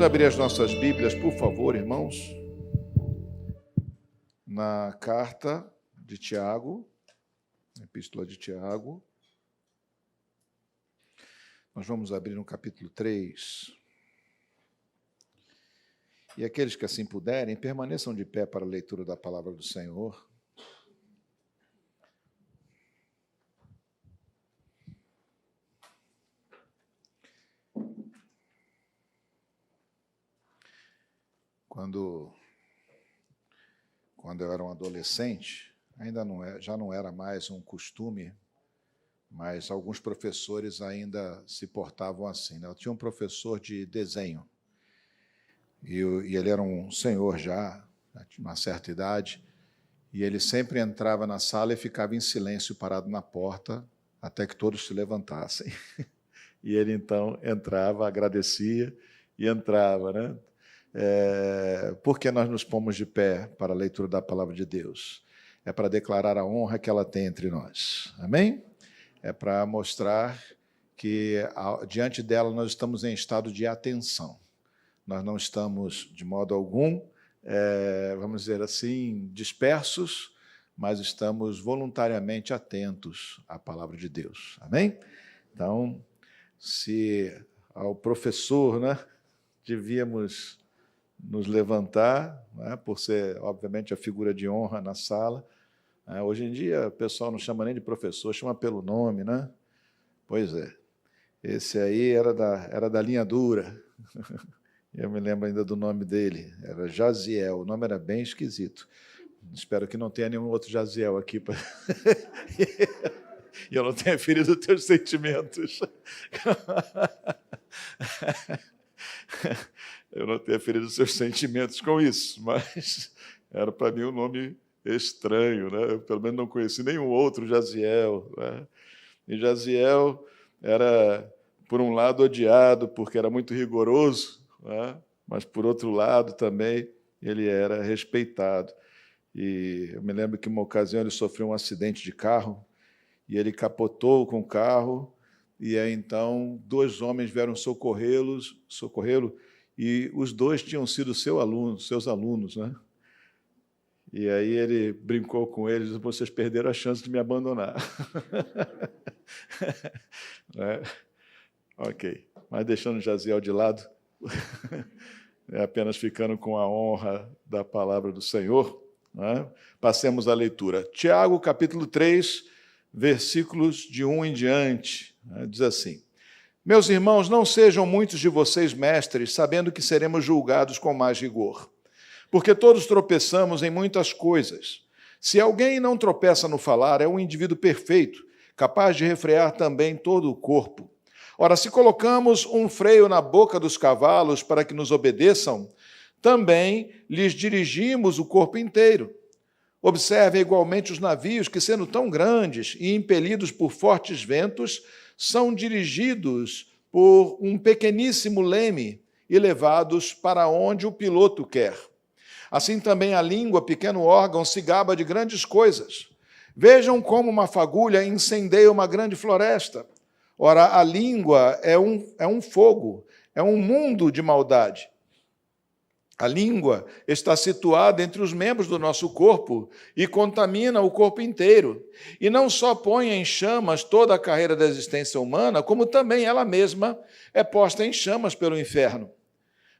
Vamos abrir as nossas Bíblias, por favor, irmãos, na carta de Tiago, Epístola de Tiago. Nós vamos abrir no capítulo 3. E aqueles que assim puderem, permaneçam de pé para a leitura da palavra do Senhor. Quando eu era um adolescente, já não era mais um costume, mas alguns professores ainda se portavam assim, né? Eu tinha um professor de desenho, e ele era um senhor já, de uma certa idade, e ele sempre entrava na sala e ficava em silêncio, parado na porta, até que todos se levantassem. E ele, então, entrava, agradecia e entrava, né? Por que nós nos pomos de pé para a leitura da palavra de Deus? É para declarar a honra que ela tem entre nós. Amém? É para mostrar que, diante dela, nós estamos em estado de atenção. Nós não estamos, de modo algum, vamos dizer assim, dispersos, mas estamos voluntariamente atentos à palavra de Deus. Amém? Então, se ao professor, né, devíamos nos levantar, né, por ser, obviamente, a figura de honra na sala. Hoje em dia, o pessoal não chama nem de professor, chama pelo nome, né? Pois é. Esse aí era da linha dura. Eu me lembro ainda do nome dele. Era Jaziel. O nome era bem esquisito. Espero que não tenha nenhum outro Jaziel aqui. E eu não tenha ferido os teus sentimentos. Eu não tenho ferido os seus sentimentos com isso, mas era para mim um nome estranho, né? Eu, pelo menos, não conheci nenhum outro Jaziel, né? E Jaziel era, por um lado, odiado, porque era muito rigoroso, né? Mas, por outro lado, também, ele era respeitado. E eu me lembro que, uma ocasião, ele sofreu um acidente de carro, e ele capotou com o carro, e aí, então, 2 homens vieram socorrê-lo, e os 2 tinham sido seus alunos, né? E aí ele brincou com eles: vocês perderam a chance de me abandonar. Ok, mas deixando Jaziel de lado, apenas ficando com a honra da palavra do Senhor, né? Passemos à leitura. Tiago, capítulo 3, versículos de 1 em diante, né? Diz assim: Meus irmãos, não sejam muitos de vocês mestres, sabendo que seremos julgados com mais rigor. Porque todos tropeçamos em muitas coisas. Se alguém não tropeça no falar, é um indivíduo perfeito, capaz de refrear também todo o corpo. Ora, se colocamos um freio na boca dos cavalos para que nos obedeçam, também lhes dirigimos o corpo inteiro. Observe igualmente os navios que, sendo tão grandes e impelidos por fortes ventos, são dirigidos por um pequeníssimo leme e levados para onde o piloto quer. Assim também a língua, pequeno órgão, se gaba de grandes coisas. Vejam como uma fagulha incendeia uma grande floresta. Ora, a língua é um fogo, é um mundo de maldade. A língua está situada entre os membros do nosso corpo e contamina o corpo inteiro. E não só põe em chamas toda a carreira da existência humana, como também ela mesma é posta em chamas pelo inferno.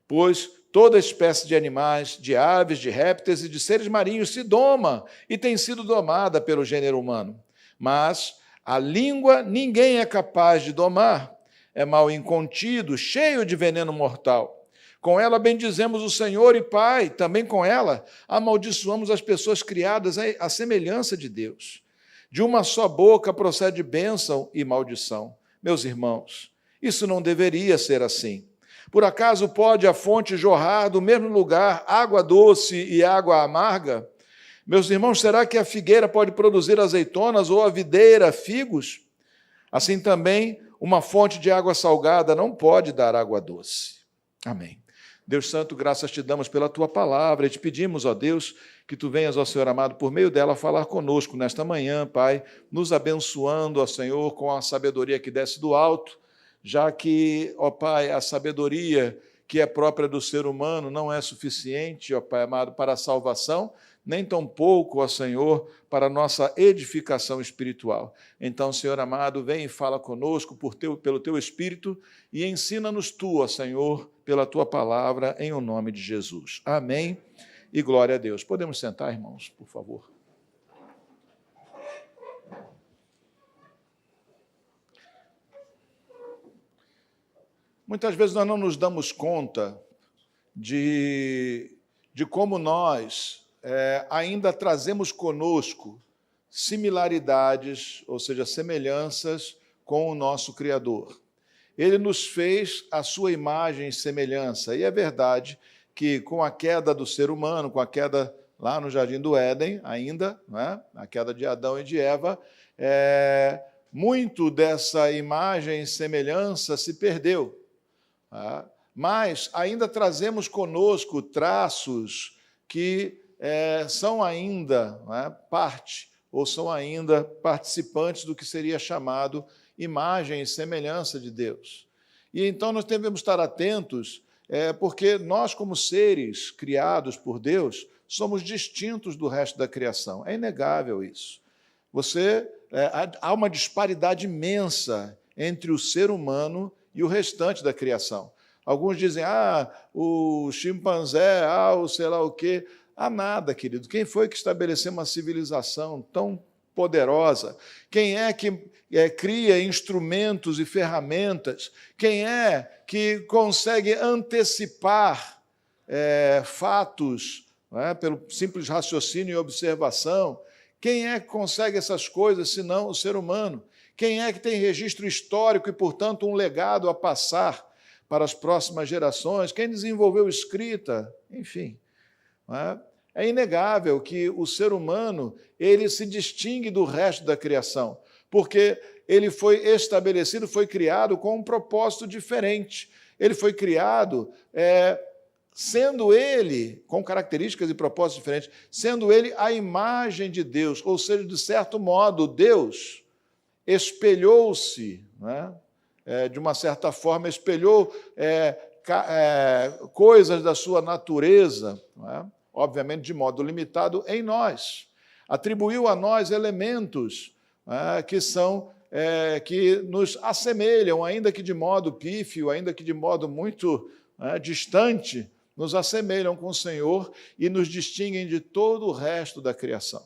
Pois toda espécie de animais, de aves, de répteis e de seres marinhos se doma e tem sido domada pelo gênero humano. Mas a língua ninguém é capaz de domar. É mal incontido, cheio de veneno mortal. Com ela bendizemos o Senhor e Pai, também com ela amaldiçoamos as pessoas criadas à semelhança de Deus. De uma só boca procede bênção e maldição. Meus irmãos, isso não deveria ser assim. Por acaso pode a fonte jorrar do mesmo lugar água doce e água amarga? Meus irmãos, será que a figueira pode produzir azeitonas ou a videira figos? Assim também, uma fonte de água salgada não pode dar água doce. Amém. Deus Santo, graças te damos pela tua palavra e te pedimos, ó Deus, que tu venhas, ó Senhor amado, por meio dela falar conosco nesta manhã, Pai, nos abençoando, ó Senhor, com a sabedoria que desce do alto, já que, ó Pai, a sabedoria que é própria do ser humano não é suficiente, ó Pai amado, para a salvação, nem tampouco, ó Senhor, para a nossa edificação espiritual. Então, Senhor amado, vem e fala conosco pelo Teu Espírito e ensina-nos Tu, ó Senhor, pela Tua palavra, em o nome de Jesus. Amém e glória a Deus. Podemos sentar, irmãos, por favor. Muitas vezes nós não nos damos conta de como nós ainda trazemos conosco similaridades, ou seja, semelhanças com o nosso Criador. Ele nos fez a sua imagem e semelhança, e é verdade que com a queda do ser humano, com a queda lá no Jardim do Éden, ainda, né, a queda de Adão e de Eva, muito dessa imagem e semelhança se perdeu. Mas ainda trazemos conosco traços que são ainda parte, ou são ainda participantes do que seria chamado imagem e semelhança de Deus. E então nós devemos estar atentos, porque nós, como seres criados por Deus, somos distintos do resto da criação. É inegável isso. Há uma disparidade imensa entre o ser humano e o restante da criação. Alguns dizem, o chimpanzé, o sei lá o quê. Há nada, querido. Quem foi que estabeleceu uma civilização tão poderosa? Quem é que cria instrumentos e ferramentas? Quem é que consegue antecipar fatos pelo simples raciocínio e observação? Quem é que consegue essas coisas, senão o ser humano? Quem é que tem registro histórico e, portanto, um legado a passar para as próximas gerações? Quem desenvolveu escrita? Enfim, é inegável que o ser humano ele se distingue do resto da criação, porque ele foi estabelecido, foi criado com um propósito diferente. Ele foi criado sendo ele, com características e propósitos diferentes, sendo ele a imagem de Deus, ou seja, de certo modo, Deus espelhou-se, de uma certa forma, espelhou coisas da sua natureza, obviamente de modo limitado, em nós. Atribuiu a nós elementos que nos assemelham, ainda que de modo pífio, ainda que de modo muito distante, nos assemelham com o Senhor e nos distinguem de todo o resto da criação.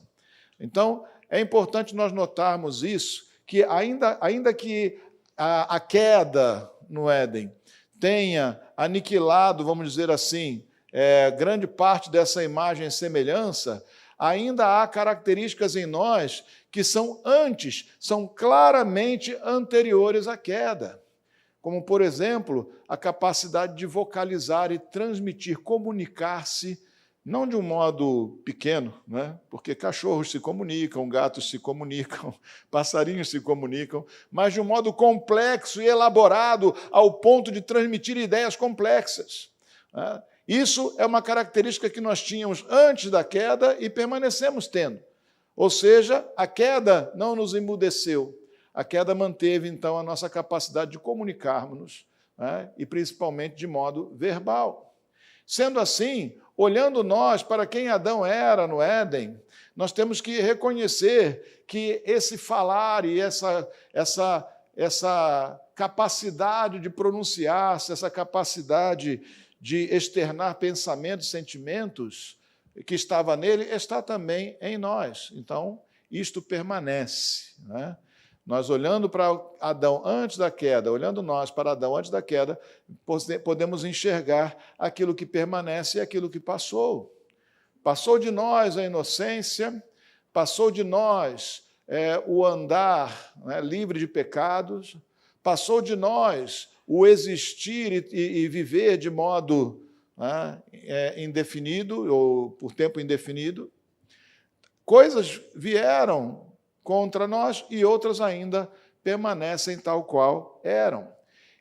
Então, é importante nós notarmos isso, que ainda que a queda no Éden tenha aniquilado, vamos dizer assim, grande parte dessa imagem e semelhança, ainda há características em nós que são claramente anteriores à queda. Como, por exemplo, a capacidade de vocalizar e transmitir, comunicar-se, não de um modo pequeno, porque cachorros se comunicam, gatos se comunicam, passarinhos se comunicam, mas de um modo complexo e elaborado ao ponto de transmitir ideias complexas. Isso é uma característica que nós tínhamos antes da queda e permanecemos tendo. Ou seja, a queda não nos emudeceu. A queda manteve, então, a nossa capacidade de comunicarmos-nos, e principalmente de modo verbal. Sendo assim, olhando nós para quem Adão era no Éden, nós temos que reconhecer que esse falar e essa capacidade de pronunciar-se, essa capacidade de externar pensamentos e sentimentos que estava nele, está também em nós. Então, isto permanece. Nós, olhando para Adão antes da queda, olhando nós para Adão antes da queda, podemos enxergar aquilo que permanece e aquilo que passou. Passou de nós a inocência, passou de nós o andar livre de pecados, passou de nós o existir e viver de modo indefinido, ou por tempo indefinido. Coisas vieram contra nós e outras ainda permanecem tal qual eram.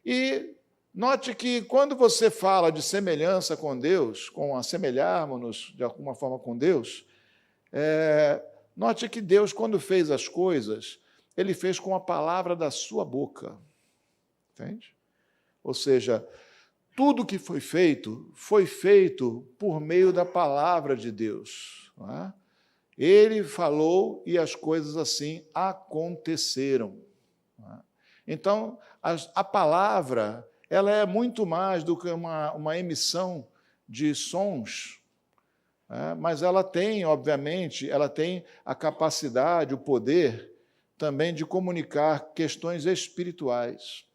E note que quando você fala de semelhança com Deus, com assemelharmos-nos de alguma forma com Deus, note que Deus, quando fez as coisas, Ele fez com a palavra da sua boca. Entende? Ou seja, tudo que foi feito por meio da palavra de Deus. Não é? Ele falou e as coisas assim aconteceram. Não é? Então, a palavra, ela é muito mais do que uma emissão de sons, mas ela tem, obviamente, ela tem a capacidade, o poder também de comunicar questões espirituais.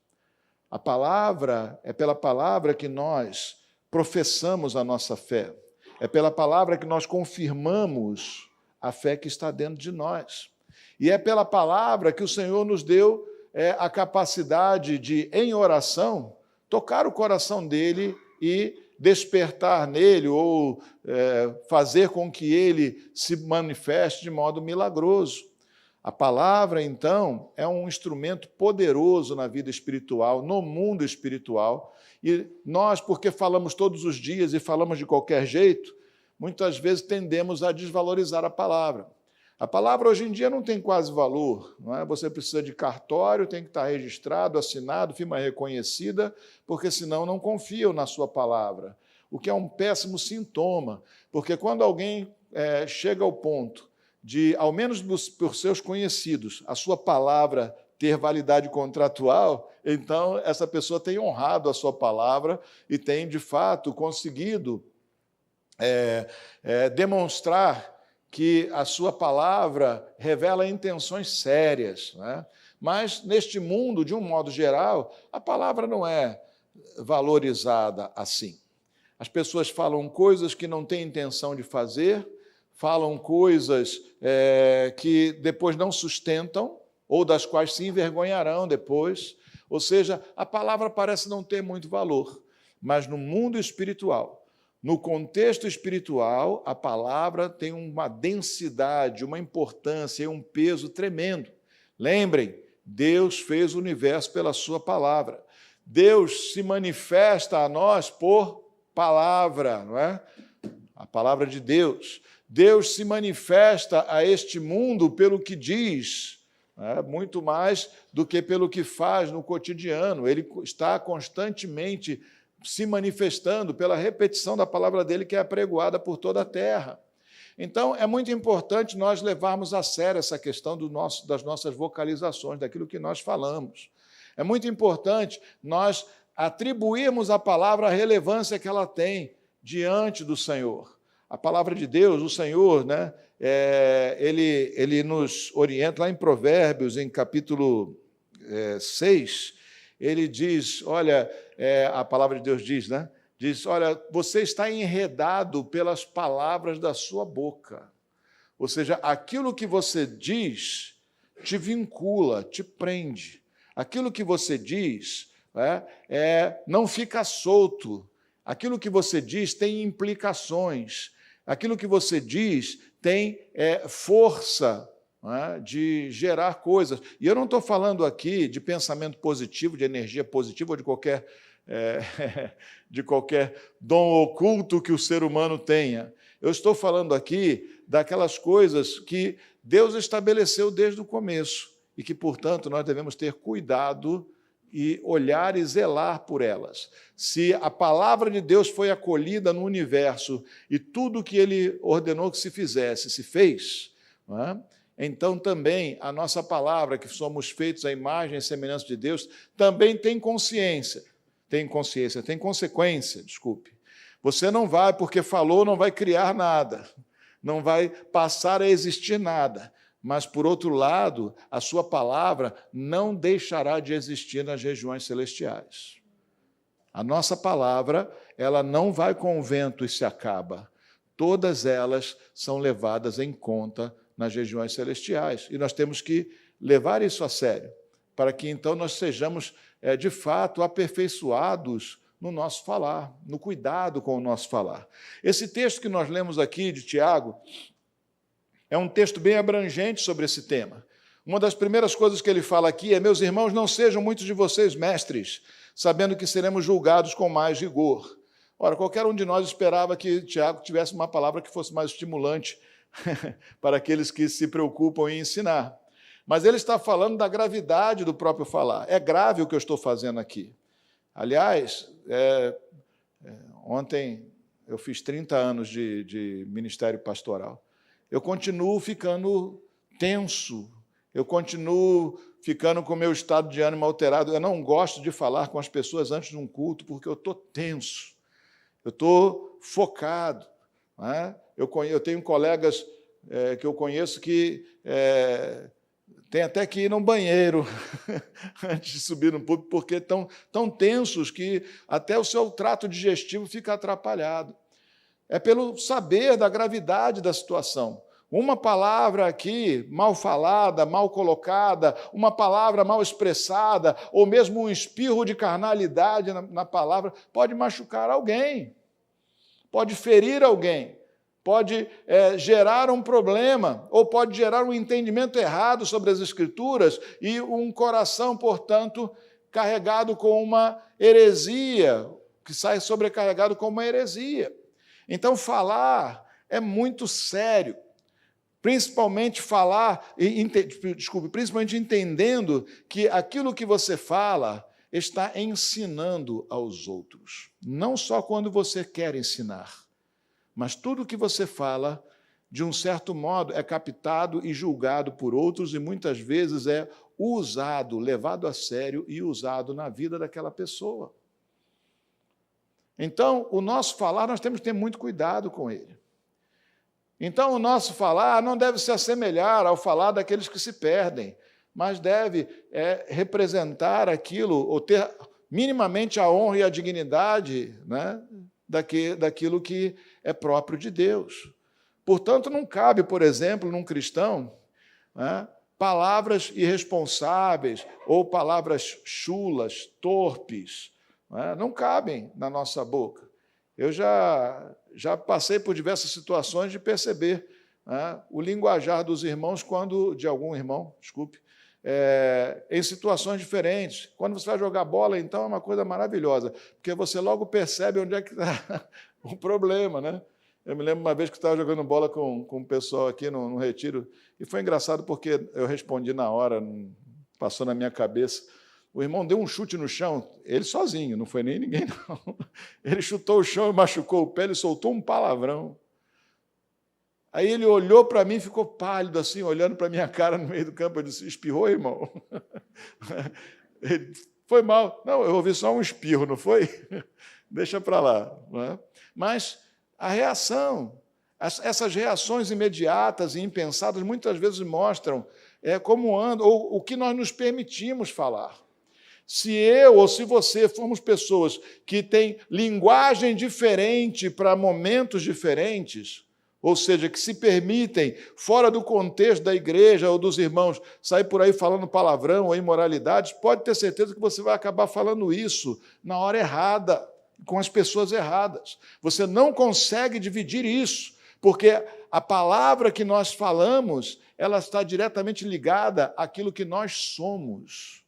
A palavra, é pela palavra que nós professamos a nossa fé, é pela palavra que nós confirmamos a fé que está dentro de nós. E é pela palavra que o Senhor nos deu a capacidade de, em oração, tocar o coração dele e despertar nele ou fazer com que ele se manifeste de modo milagroso. A palavra, então, é um instrumento poderoso na vida espiritual, no mundo espiritual, e nós, porque falamos todos os dias e falamos de qualquer jeito, muitas vezes tendemos a desvalorizar a palavra. A palavra hoje em dia não tem quase valor, não é? Você precisa de cartório, tem que estar registrado, assinado, firma reconhecida, porque senão não confiam na sua palavra, o que é um péssimo sintoma, porque quando alguém chega ao ponto de, ao menos por seus conhecidos, a sua palavra ter validade contratual, então essa pessoa tem honrado a sua palavra e tem, de fato, conseguido demonstrar que a sua palavra revela intenções sérias, né? Mas, neste mundo, de um modo geral, a palavra não é valorizada assim. As pessoas falam coisas que não têm intenção de fazer, falam coisas que depois não sustentam, ou das quais se envergonharão depois. Ou seja, a palavra parece não ter muito valor, mas no mundo espiritual, no contexto espiritual, a palavra tem uma densidade, uma importância e um peso tremendo. Lembrem, Deus fez o universo pela sua palavra. Deus se manifesta a nós por palavra, não é? A palavra de Deus. Deus se manifesta a este mundo pelo que diz, muito mais do que pelo que faz no cotidiano. Ele está constantemente se manifestando pela repetição da palavra dele, que é apregoada por toda a terra. Então, é muito importante nós levarmos a sério essa questão das nossas vocalizações, daquilo que nós falamos. É muito importante nós atribuirmos à palavra a relevância que ela tem diante do Senhor. A palavra de Deus, o Senhor, né, ele nos orienta lá em Provérbios, em capítulo 6, ele diz, olha, a palavra de Deus diz, né? Diz, olha, você está enredado pelas palavras da sua boca. Ou seja, aquilo que você diz te vincula, te prende. Aquilo que você diz não fica solto. Aquilo que você diz tem implicações. Aquilo que você diz tem força de gerar coisas. E eu não estou falando aqui de pensamento positivo, de energia positiva ou de qualquer dom oculto que o ser humano tenha. Eu estou falando aqui daquelas coisas que Deus estabeleceu desde o começo e que, portanto, nós devemos ter cuidado e olhar e zelar por elas. Se a palavra de Deus foi acolhida no universo e tudo que ele ordenou que se fizesse, se fez, não é? Então também a nossa palavra, que somos feitos à imagem e semelhança de Deus, também tem consequência, desculpe. Você não vai, porque falou, não vai criar nada, não vai passar a existir nada, mas, por outro lado, a sua palavra não deixará de existir nas regiões celestiais. A nossa palavra, ela não vai com o vento e se acaba. Todas elas são levadas em conta nas regiões celestiais. E nós temos que levar isso a sério, para que então nós sejamos, de fato, aperfeiçoados no nosso falar, no cuidado com o nosso falar. Esse texto que nós lemos aqui de Tiago é um texto bem abrangente sobre esse tema. Uma das primeiras coisas que ele fala aqui é: meus irmãos, não sejam muitos de vocês mestres, sabendo que seremos julgados com mais rigor. Ora, qualquer um de nós esperava que Tiago tivesse uma palavra que fosse mais estimulante para aqueles que se preocupam em ensinar. Mas ele está falando da gravidade do próprio falar. É grave o que eu estou fazendo aqui. Aliás, Ontem eu fiz 30 anos de ministério pastoral. Eu continuo ficando tenso, eu continuo ficando com o meu estado de ânimo alterado. Eu não gosto de falar com as pessoas antes de um culto, porque eu estou tenso, eu estou focado. Não é? Eu tenho colegas que eu conheço que tem até que ir no banheiro antes de subir no púlpito, porque estão tão tensos que até o seu trato digestivo fica atrapalhado. É pelo saber da gravidade da situação. Uma palavra aqui mal falada, mal colocada, uma palavra mal expressada, ou mesmo um espirro de carnalidade na palavra, pode machucar alguém, pode ferir alguém, pode gerar um problema, ou pode gerar um entendimento errado sobre as Escrituras e um coração, portanto, carregado com uma heresia, que sai sobrecarregado com uma heresia. Então, falar é muito sério, principalmente principalmente entendendo que aquilo que você fala está ensinando aos outros, não só quando você quer ensinar, mas tudo que você fala, de um certo modo, é captado e julgado por outros e muitas vezes é usado, levado a sério e usado na vida daquela pessoa. Então, o nosso falar, nós temos que ter muito cuidado com ele. Então, o nosso falar não deve se assemelhar ao falar daqueles que se perdem, mas deve representar aquilo, ou ter minimamente a honra e a dignidade, né, daquilo que é próprio de Deus. Portanto, não cabe, por exemplo, num cristão, né, palavras irresponsáveis ou palavras chulas, torpes, né, não cabem na nossa boca. Eu já passei por diversas situações de perceber, né, o linguajar dos irmãos, de algum irmão, desculpe, em situações diferentes. Quando você vai jogar bola, então, é uma coisa maravilhosa, porque você logo percebe onde é que está o problema, né? Eu me lembro uma vez que eu estava jogando bola com o pessoal aqui no retiro, e foi engraçado porque eu respondi na hora, passou na minha cabeça. O irmão deu um chute no chão, ele sozinho, não foi nem ninguém, não. Ele chutou o chão e machucou o pé, ele soltou um palavrão. Aí ele olhou para mim, ficou pálido assim, olhando para a minha cara no meio do campo. Eu disse: espirrou, irmão? Ele, foi mal. Não, eu ouvi só um espirro, não foi? Deixa para lá. Não é? Mas a reação, essas reações imediatas e impensadas, muitas vezes mostram como anda, ou o que nós nos permitimos falar. Se eu ou se você formos pessoas que têm linguagem diferente para momentos diferentes, ou seja, que se permitem, fora do contexto da igreja ou dos irmãos, sair por aí falando palavrão ou imoralidades, pode ter certeza que você vai acabar falando isso na hora errada, com as pessoas erradas. Você não consegue dividir isso, porque a palavra que nós falamos, ela está diretamente ligada àquilo que nós somos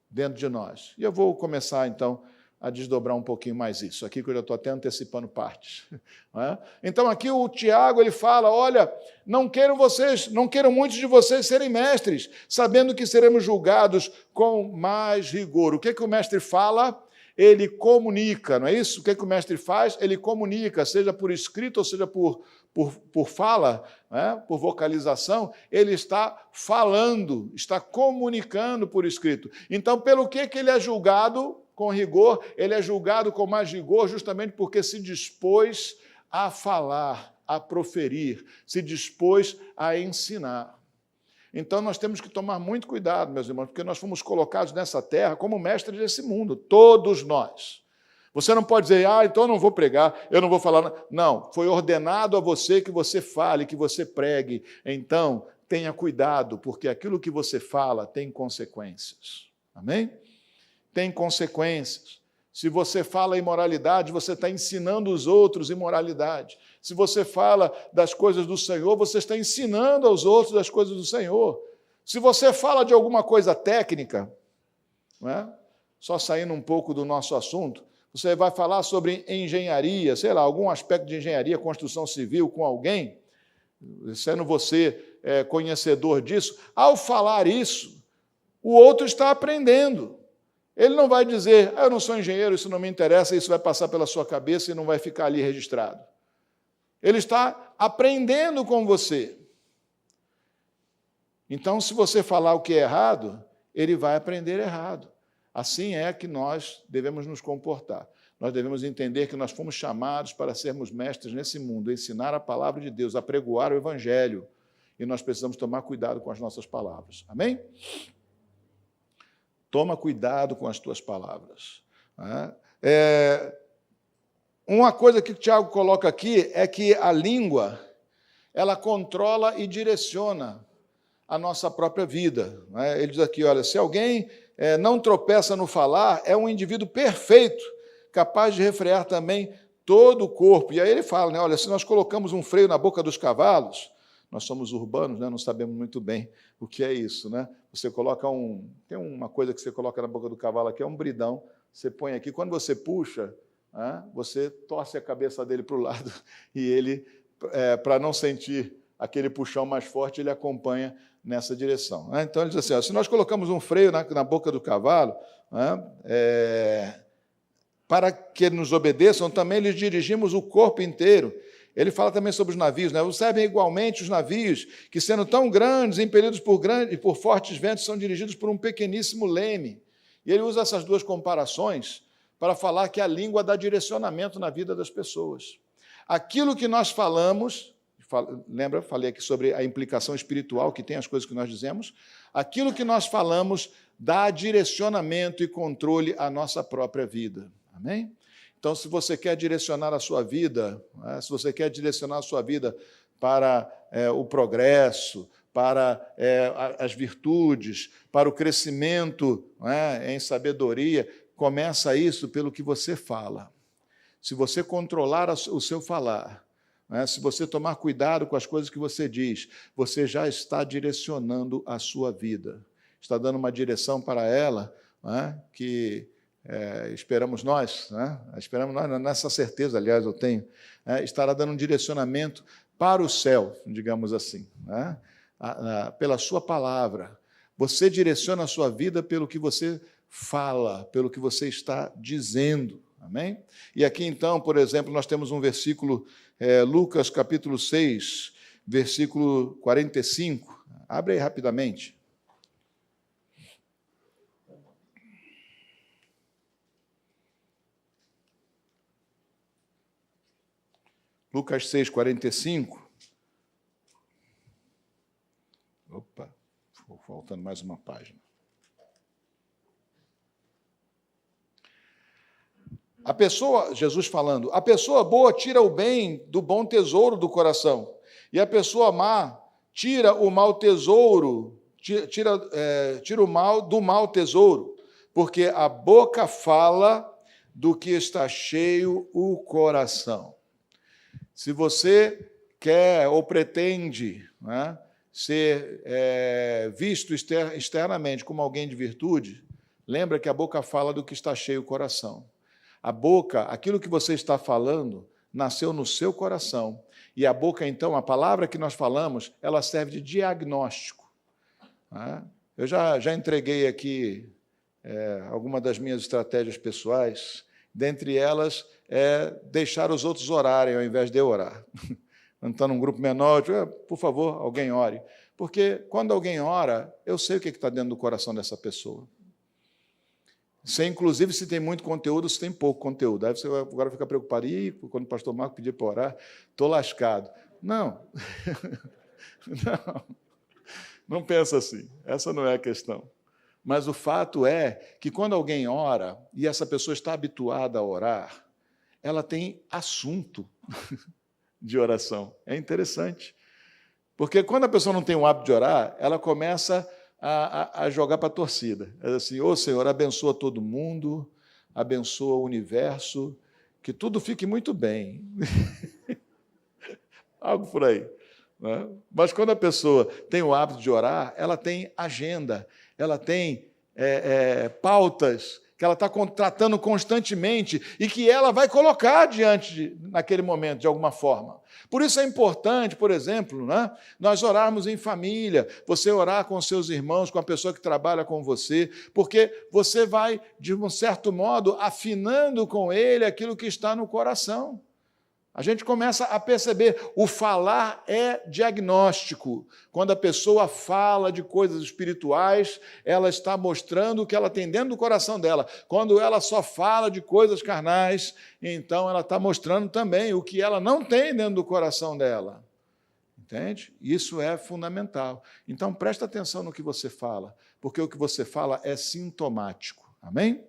dentro de nós. E eu vou começar, então, a desdobrar um pouquinho mais isso, aqui que eu já estou até antecipando partes. Não é? Então, aqui o Tiago ele fala: olha, não quero muitos de vocês serem mestres, sabendo que seremos julgados com mais rigor. O que o mestre fala? Ele comunica, não é isso? O que o mestre faz? Ele comunica, seja por escrito ou seja por fala, né? Por vocalização, ele está falando, está comunicando por escrito. Então, pelo que ele é julgado com rigor? Ele é julgado com mais rigor justamente porque se dispôs a falar, a proferir, se dispôs a ensinar. Então, nós temos que tomar muito cuidado, meus irmãos, porque nós fomos colocados nessa terra como mestres desse mundo, todos nós. Você não pode dizer: então eu não vou pregar, eu não vou falar. Não, foi ordenado a você que você fale, que você pregue. Então, tenha cuidado, porque aquilo que você fala tem consequências. Amém? Tem consequências. Se você fala imoralidade, você está ensinando os outros imoralidade. Se você fala das coisas do Senhor, você está ensinando aos outros das coisas do Senhor. Se você fala de alguma coisa técnica, não é? Só saindo um pouco do nosso assunto, você vai falar sobre engenharia, sei lá, algum aspecto de engenharia, construção civil com alguém, sendo você conhecedor disso, ao falar isso, o outro está aprendendo. Ele não vai dizer, eu não sou engenheiro, isso não me interessa, isso vai passar pela sua cabeça e não vai ficar ali registrado. Ele está aprendendo com você. Então, se você falar o que é errado, ele vai aprender errado. Assim é que nós devemos nos comportar. Nós devemos entender que nós fomos chamados para sermos mestres nesse mundo, ensinar a palavra de Deus, apregoar o Evangelho. E nós precisamos tomar cuidado com as nossas palavras. Amém? Toma cuidado com as tuas palavras. Uma coisa que o Tiago coloca aqui é que a língua, ela controla e direciona a nossa própria vida. Ele diz aqui, olha, se alguém não tropeça no falar, é um indivíduo perfeito, capaz de refrear também todo o corpo. E aí ele fala, né, olha, se nós colocamos um freio na boca dos cavalos, nós somos urbanos, né, não sabemos muito bem o que é isso. Né? Você coloca tem uma coisa que você coloca na boca do cavalo aqui, é um bridão, você põe aqui, quando você puxa, você torce a cabeça dele para o lado e ele, para não sentir aquele puxão mais forte, ele acompanha nessa direção. Então, ele diz assim, se nós colocamos um freio na boca do cavalo, para que nos obedeçam, também lhes dirigimos o corpo inteiro. Ele fala também sobre os navios. Né? Observem igualmente os navios, que sendo tão grandes, impelidos por fortes ventos, são dirigidos por um pequeníssimo leme. E ele usa essas duas comparações para falar que a língua dá direcionamento na vida das pessoas. Aquilo que nós falamos... Lembra, falei aqui sobre a implicação espiritual que tem as coisas que nós dizemos. Aquilo que nós falamos dá direcionamento e controle à nossa própria vida. Amém? Então, se você quer direcionar a sua vida, se você quer direcionar a sua vida para o progresso, para as virtudes, para o crescimento em sabedoria, começa isso pelo que você fala. Se você controlar o seu falar, se você tomar cuidado com as coisas que você diz, você já está direcionando a sua vida. Está dando uma direção para ela, que esperamos nós, nessa certeza, aliás, eu tenho, estará dando um direcionamento para o céu, digamos assim, pela sua palavra. Você direciona a sua vida pelo que você fala, pelo que você está dizendo. Amém? E aqui, então, por exemplo, nós temos um versículo, Lucas, capítulo 6, versículo 45. Abre aí rapidamente. Lucas 6, 45. Opa, faltando mais uma página. A pessoa, Jesus falando, a pessoa boa tira o bem do bom tesouro do coração, e a pessoa má tira o mau tesouro, tira o mal do mau tesouro, porque a boca fala do que está cheio o coração. Se você quer ou pretende ser visto externamente como alguém de virtude, lembra que a boca fala do que está cheio o coração. A boca, aquilo que você está falando, nasceu no seu coração. E a boca, então, a palavra que nós falamos, ela serve de diagnóstico. Eu já entreguei aqui algumas das minhas estratégias pessoais. Dentre elas, deixar os outros orarem ao invés de eu orar. Quando está num grupo menor, eu digo, por favor, alguém ore. Porque quando alguém ora, eu sei o que está dentro do coração dessa pessoa. Inclusive, se tem muito conteúdo, se tem pouco conteúdo. Aí você agora fica preocupado. Quando o pastor Marco pedir para orar, estou lascado. Não. Não pensa assim. Essa não é a questão. Mas o fato é que quando alguém ora, e essa pessoa está habituada a orar, ela tem assunto de oração. É interessante. Porque quando a pessoa não tem o hábito de orar, ela começa a jogar para a torcida. É assim, Senhor, abençoa todo mundo, abençoa o universo, que tudo fique muito bem. Algo por aí. Né? Mas quando a pessoa tem o hábito de orar, ela tem agenda, ela tem pautas que ela está tratando constantemente e que ela vai colocar naquele momento, de alguma forma. Por isso é importante, por exemplo, né, nós orarmos em família, você orar com seus irmãos, com a pessoa que trabalha com você, porque você vai, de um certo modo, afinando com ele aquilo que está no coração. A gente começa a perceber, o falar é diagnóstico. Quando a pessoa fala de coisas espirituais, ela está mostrando o que ela tem dentro do coração dela. Quando ela só fala de coisas carnais, então ela está mostrando também o que ela não tem dentro do coração dela. Entende? Isso é fundamental. Então, presta atenção no que você fala, porque o que você fala é sintomático. Amém?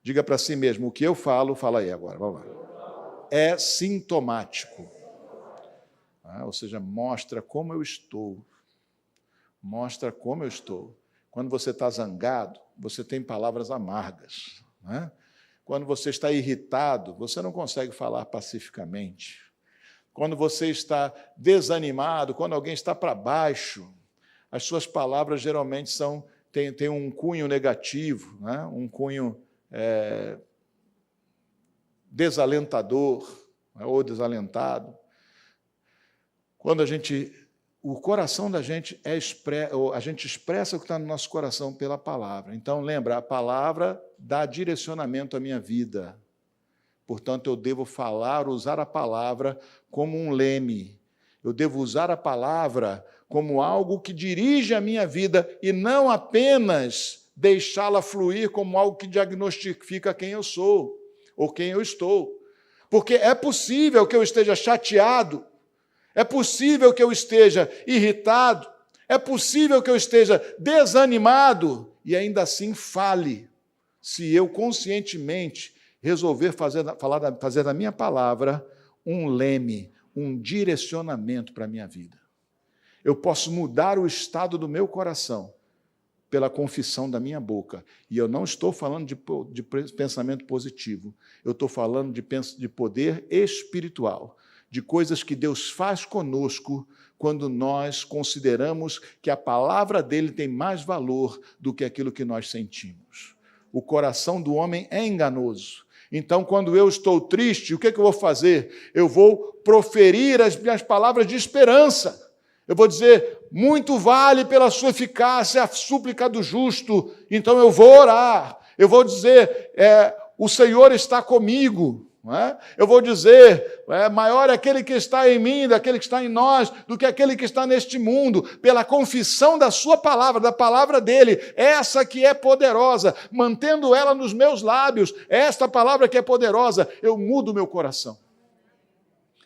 Diga para si mesmo, o que eu falo, fala aí agora, vamos lá. É sintomático. Ou seja, mostra como eu estou. Mostra como eu estou. Quando você está zangado, você tem palavras amargas. Né? Quando você está irritado, você não consegue falar pacificamente. Quando você está desanimado, quando alguém está para baixo, as suas palavras geralmente têm um cunho negativo, né? Um cunho desalentador, ou desalentado. Quando o coração da gente a gente expressa o que está no nosso coração pela palavra. Então, lembra, a palavra dá direcionamento à minha vida. Portanto, eu devo usar a palavra como um leme. Eu devo usar a palavra como algo que dirige a minha vida e não apenas deixá-la fluir como algo que diagnostica quem eu sou ou quem eu estou. Porque é possível que eu esteja chateado, é possível que eu esteja irritado, é possível que eu esteja desanimado e ainda assim fale, se eu conscientemente resolver fazer da minha palavra um leme, um direcionamento para a minha vida. Eu posso mudar o estado do meu coração pela confissão da minha boca. E eu não estou falando de pensamento positivo, eu estou falando de poder espiritual, de coisas que Deus faz conosco quando nós consideramos que a palavra dele tem mais valor do que aquilo que nós sentimos. O coração do homem é enganoso. Então, quando eu estou triste, o que eu vou fazer? Eu vou proferir as minhas palavras de esperança. Eu vou dizer, muito vale pela sua eficácia a súplica do justo, então eu vou orar. Eu vou dizer, o Senhor está comigo. Não é? Eu vou dizer, maior é aquele que está em mim, daquele que está em nós, do que aquele que está neste mundo, pela confissão da sua palavra, da palavra dele, essa que é poderosa, mantendo ela nos meus lábios, esta palavra que é poderosa, eu mudo o meu coração.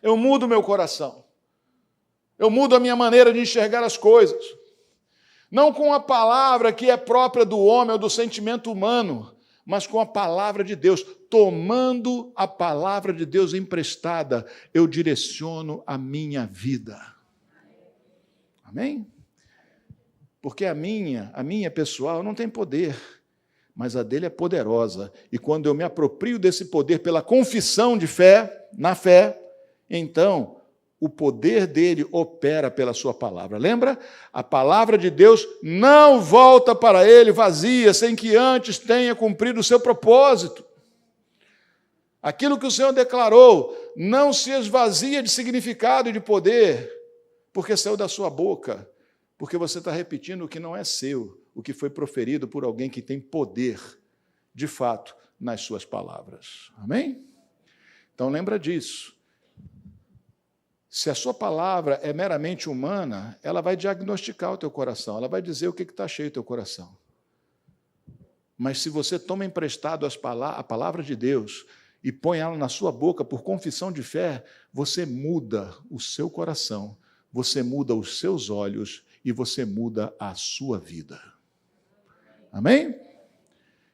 Eu mudo o meu coração. Eu mudo a minha maneira de enxergar as coisas. Não com a palavra que é própria do homem ou do sentimento humano, mas com a palavra de Deus. Tomando a palavra de Deus emprestada, eu direciono a minha vida. Amém? Porque a minha pessoal não tem poder, mas a dele é poderosa. E quando eu me aproprio desse poder pela confissão de fé, na fé, então o poder dele opera pela sua palavra. Lembra? A palavra de Deus não volta para ele vazia, sem que antes tenha cumprido o seu propósito. Aquilo que o Senhor declarou não se esvazia de significado e de poder, porque saiu da sua boca, porque você está repetindo o que não é seu, o que foi proferido por alguém que tem poder, de fato, nas suas palavras. Amém? Então, lembra disso. Se a sua palavra é meramente humana, ela vai diagnosticar o teu coração, ela vai dizer o que está cheio do teu coração. Mas se você toma emprestado a palavra de Deus e põe ela na sua boca por confissão de fé, você muda o seu coração, você muda os seus olhos e você muda a sua vida. Amém?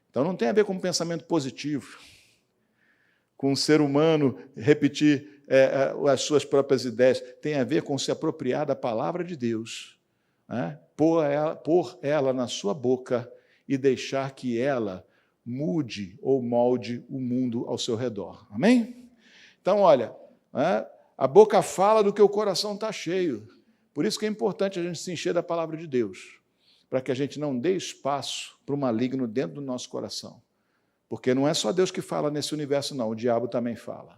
Então não tem a ver com pensamento positivo, com o ser humano repetir as suas próprias ideias, tem a ver com se apropriar da palavra de Deus, né? Pôr ela na sua boca e deixar que ela mude ou molde o mundo ao seu redor. Amém? Então, olha, a boca fala do que o coração está cheio. Por isso que é importante a gente se encher da palavra de Deus, para que a gente não dê espaço para o maligno dentro do nosso coração. Porque não é só Deus que fala nesse universo, não. O diabo também fala.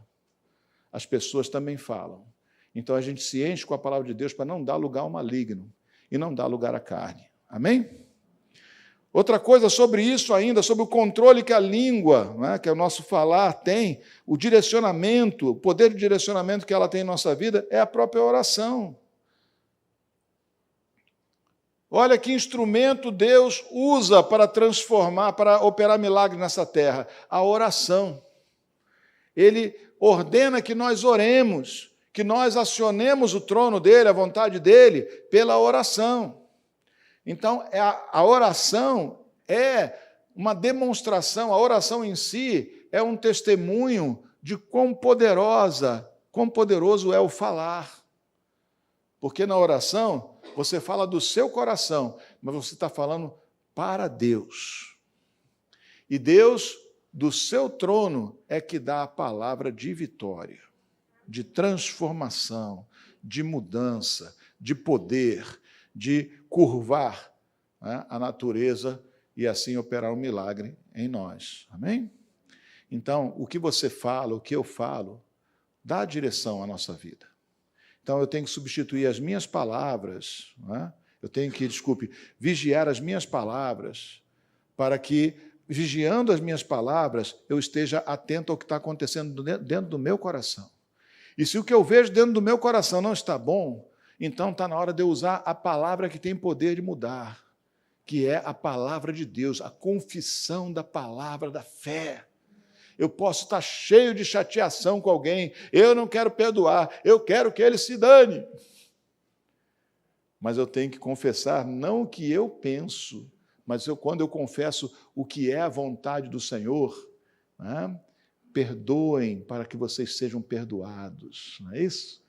As pessoas também falam. Então, a gente se enche com a palavra de Deus para não dar lugar ao maligno e não dar lugar à carne. Amém? Outra coisa sobre isso ainda, sobre o controle que a língua, né, que é o nosso falar, tem, o direcionamento, o poder de direcionamento que ela tem em nossa vida, é a própria oração. Olha que instrumento Deus usa para transformar, para operar milagre nessa terra, a oração. Ele ordena que nós oremos, que nós acionemos o trono dele, a vontade dele, pela oração. Então, a oração é uma demonstração, a oração em si é um testemunho de quão poderoso é o falar. Porque na oração, você fala do seu coração, mas você está falando para Deus. E Deus, do seu trono, é que dá a palavra de vitória, de transformação, de mudança, de poder, de curvar, né, a natureza e assim operar um milagre em nós. Amém? Então, o que você fala, o que eu falo, dá direção à nossa vida. Então, eu tenho que substituir as minhas palavras, né? Eu tenho que, vigiar as minhas palavras, para que, vigiando as minhas palavras, eu esteja atento ao que está acontecendo dentro do meu coração. E se o que eu vejo dentro do meu coração não está bom, então está na hora de eu usar a palavra que tem poder de mudar, que é a palavra de Deus, a confissão da palavra da fé. Eu posso estar cheio de chateação com alguém, eu não quero perdoar, eu quero que ele se dane. Mas eu tenho que confessar não o que eu penso, mas quando eu confesso o que é a vontade do Senhor, né? Perdoem para que vocês sejam perdoados, não é isso?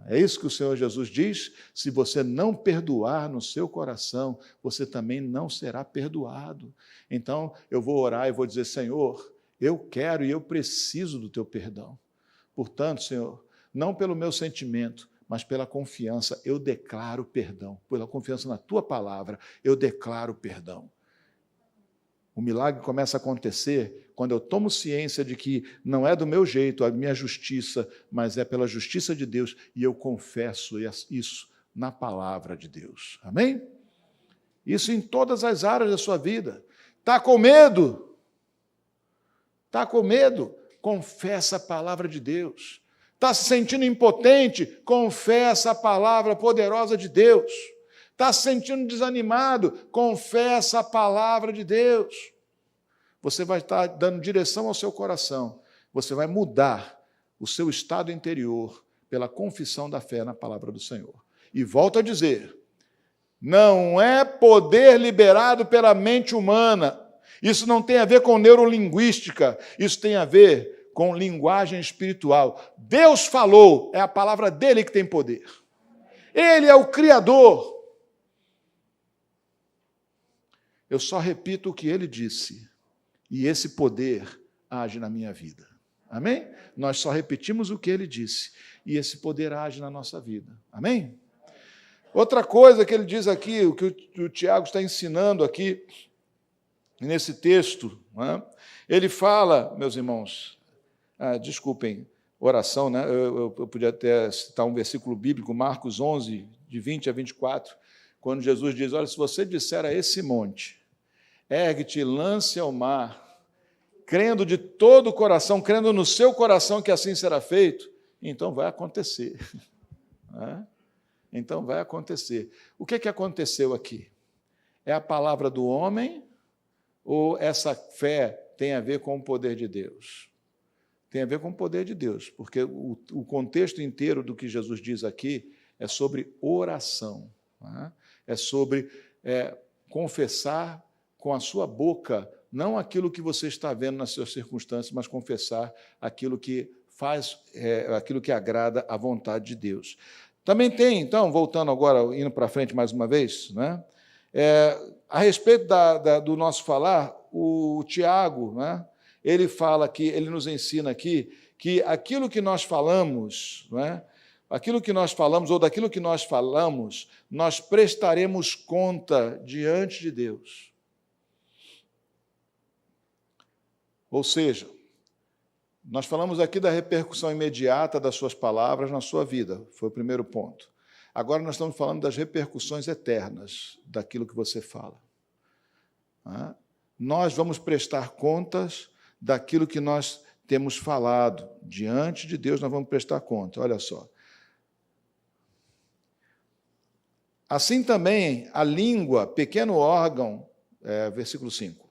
É isso que o Senhor Jesus diz: se você não perdoar no seu coração, você também não será perdoado. Então, eu vou orar e vou dizer: Senhor, eu quero e eu preciso do teu perdão. Portanto, Senhor, não pelo meu sentimento, mas pela confiança, eu declaro perdão. Pela confiança na tua palavra, eu declaro perdão. O milagre começa a acontecer quando eu tomo ciência de que não é do meu jeito, a minha justiça, mas é pela justiça de Deus, e eu confesso isso na palavra de Deus. Amém? Isso em todas as áreas da sua vida. Está com medo? Está com medo? Confessa a palavra de Deus. Está se sentindo impotente? Confessa a palavra poderosa de Deus. Está se sentindo desanimado? Confessa a palavra de Deus. Você vai estar dando direção ao seu coração. Você vai mudar o seu estado interior pela confissão da fé na palavra do Senhor. E volto a dizer, não é poder liberado pela mente humana. Isso não tem a ver com neurolinguística. Isso tem a ver com linguagem espiritual. Deus falou, é a palavra dele que tem poder. Ele é o Criador. Eu só repito o que ele disse, e esse poder age na minha vida. Amém? Nós só repetimos o que ele disse, e esse poder age na nossa vida. Amém? Outra coisa que ele diz aqui, o que o Tiago está ensinando aqui, nesse texto, né? Ele fala, meus irmãos, desculpem, oração, né? Eu podia até citar um versículo bíblico, Marcos 11, de 20 a 24, quando Jesus diz: olha, se você disser a esse monte, ergue-te e lance ao mar, crendo de todo o coração, crendo no seu coração que assim será feito, então vai acontecer. Então vai acontecer. O que aconteceu aqui? É a palavra do homem ou essa fé tem a ver com o poder de Deus? Tem a ver com o poder de Deus, porque o contexto inteiro do que Jesus diz aqui é sobre oração. É sobre confessar com a sua boca, não aquilo que você está vendo nas suas circunstâncias, mas confessar aquilo que faz, aquilo que agrada à vontade de Deus. Também tem, então, voltando agora, indo para frente mais uma vez, né? A respeito do nosso falar, o Tiago, né? Ele fala aqui, ele nos ensina aqui, que aquilo que nós falamos, né? Aquilo que nós falamos, ou daquilo que nós falamos, nós prestaremos conta diante de Deus. Ou seja, nós falamos aqui da repercussão imediata das suas palavras na sua vida, foi o primeiro ponto. Agora nós estamos falando das repercussões eternas daquilo que você fala. Nós vamos prestar contas daquilo que nós temos falado. Diante de Deus nós vamos prestar conta. Olha só. Assim também a língua, pequeno órgão, versículo 5,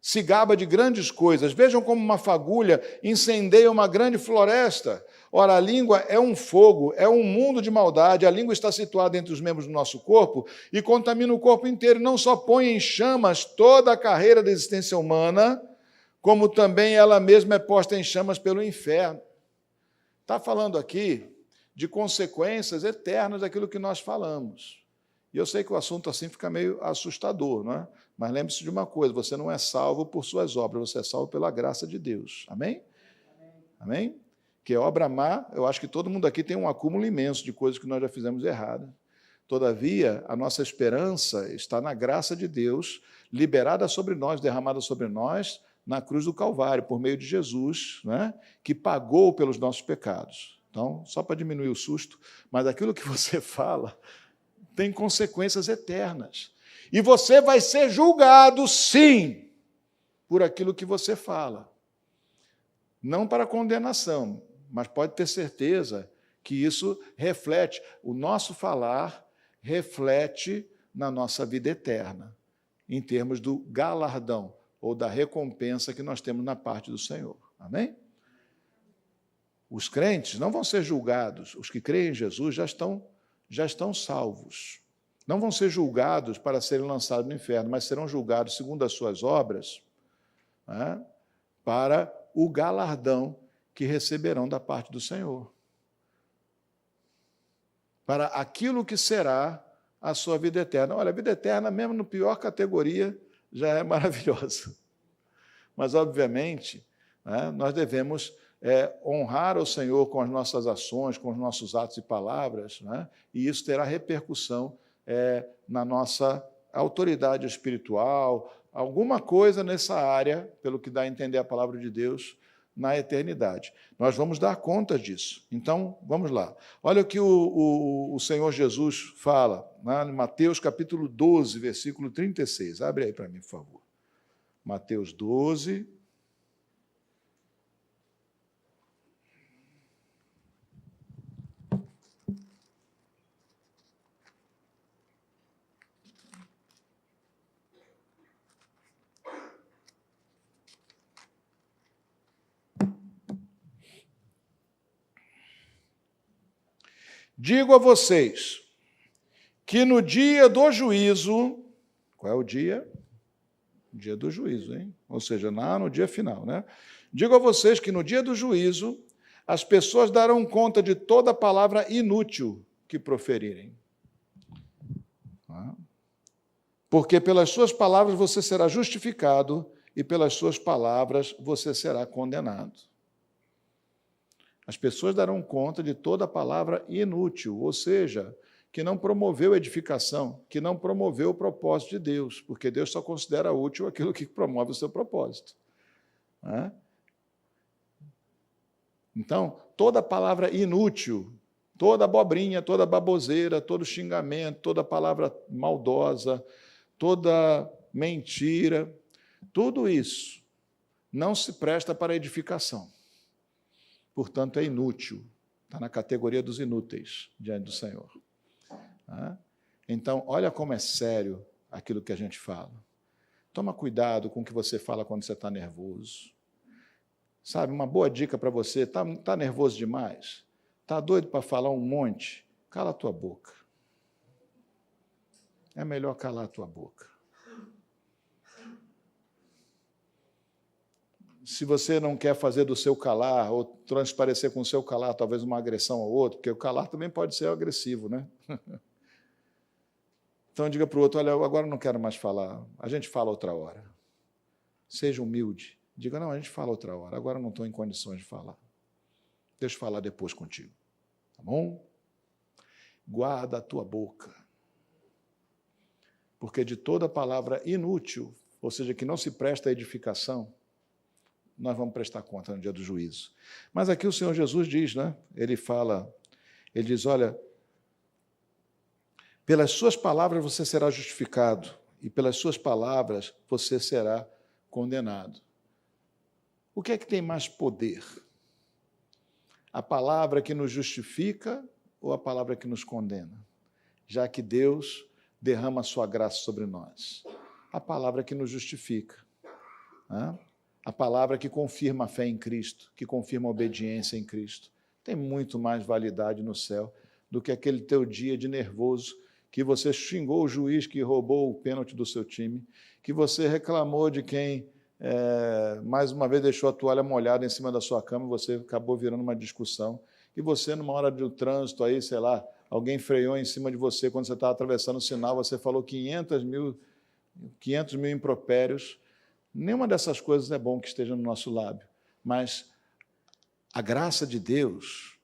se gaba de grandes coisas. Vejam como uma fagulha incendeia uma grande floresta. Ora, a língua é um fogo, é um mundo de maldade. A língua está situada entre os membros do nosso corpo e contamina o corpo inteiro. Não só põe em chamas toda a carreira da existência humana, como também ela mesma é posta em chamas pelo inferno. Está falando aqui de consequências eternas daquilo que nós falamos. E eu sei que o assunto assim fica meio assustador, não é? Mas lembre-se de uma coisa, você não é salvo por suas obras, você é salvo pela graça de Deus. Amém? Amém? Que obra má, eu acho que todo mundo aqui tem um acúmulo imenso de coisas que nós já fizemos erradas. Todavia, a nossa esperança está na graça de Deus, liberada sobre nós, derramada sobre nós, na cruz do Calvário, por meio de Jesus, né, que pagou pelos nossos pecados. Então, só para diminuir o susto, mas aquilo que você fala tem consequências eternas. E você vai ser julgado, sim, por aquilo que você fala. Não para condenação, mas pode ter certeza que isso reflete, o nosso falar reflete na nossa vida eterna, em termos do galardão ou da recompensa que nós temos na parte do Senhor. Amém? Os crentes não vão ser julgados, os que creem em Jesus já estão salvos. Não vão ser julgados para serem lançados no inferno, mas serão julgados segundo as suas obras, né, para o galardão que receberão da parte do Senhor. Para aquilo que será a sua vida eterna. Olha, a vida eterna, mesmo no pior categoria, já é maravilhosa. Mas, obviamente, né, nós devemos honrar o Senhor com as nossas ações, com os nossos atos e palavras, né, e isso terá repercussão na nossa autoridade espiritual, alguma coisa nessa área, pelo que dá a entender a palavra de Deus, na eternidade. Nós vamos dar conta disso. Então, vamos lá. Olha o que o Senhor Jesus fala, né, em Mateus capítulo 12, versículo 36. Abre aí para mim, por favor. Mateus 12. Digo a vocês que no dia do juízo, qual é o dia? O dia do juízo, hein? Ou seja, no dia final, né? Digo a vocês que no dia do juízo, as pessoas darão conta de toda palavra inútil que proferirem. Porque pelas suas palavras você será justificado e pelas suas palavras você será condenado. As pessoas darão conta de toda palavra inútil, ou seja, que não promoveu edificação, que não promoveu o propósito de Deus, porque Deus só considera útil aquilo que promove o seu propósito. Então, toda palavra inútil, toda abobrinha, toda baboseira, todo xingamento, toda palavra maldosa, toda mentira, tudo isso não se presta para edificação. Portanto, é inútil, está na categoria dos inúteis diante do Senhor. Então, olha como é sério aquilo que a gente fala. Toma cuidado com o que você fala quando você está nervoso. Sabe, uma boa dica para você, está nervoso demais? Está doido para falar um monte? Cala a tua boca. É melhor calar a tua boca. Se você não quer fazer do seu calar, ou transparecer com o seu calar talvez uma agressão ao outro, porque o calar também pode ser agressivo, né? Então diga para o outro, olha, eu agora não quero mais falar, a gente fala outra hora. Seja humilde. Diga, não, a gente fala outra hora, agora eu não estou em condições de falar. Deixa eu falar depois contigo. Tá bom? Guarda a tua boca. Porque de toda palavra inútil, ou seja, que não se presta à edificação, nós vamos prestar conta no dia do juízo. Mas aqui o Senhor Jesus diz, né? Ele diz, olha, pelas suas palavras você será justificado, e pelas suas palavras você será condenado. O que é que tem mais poder? A palavra que nos justifica ou a palavra que nos condena? Já que Deus derrama a sua graça sobre nós. A palavra que nos justifica. A palavra que confirma a fé em Cristo, que confirma a obediência em Cristo. Tem muito mais validade no céu do que aquele teu dia de nervoso, que você xingou o juiz que roubou o pênalti do seu time, que você reclamou de quem, mais uma vez, deixou a toalha molhada em cima da sua cama, você acabou virando uma discussão, e você, numa hora do trânsito, aí, sei lá, alguém freou em cima de você quando você estava atravessando o sinal, você falou 500 mil impropérios. Nenhuma dessas coisas é bom que esteja no nosso lábio, mas a graça de Deus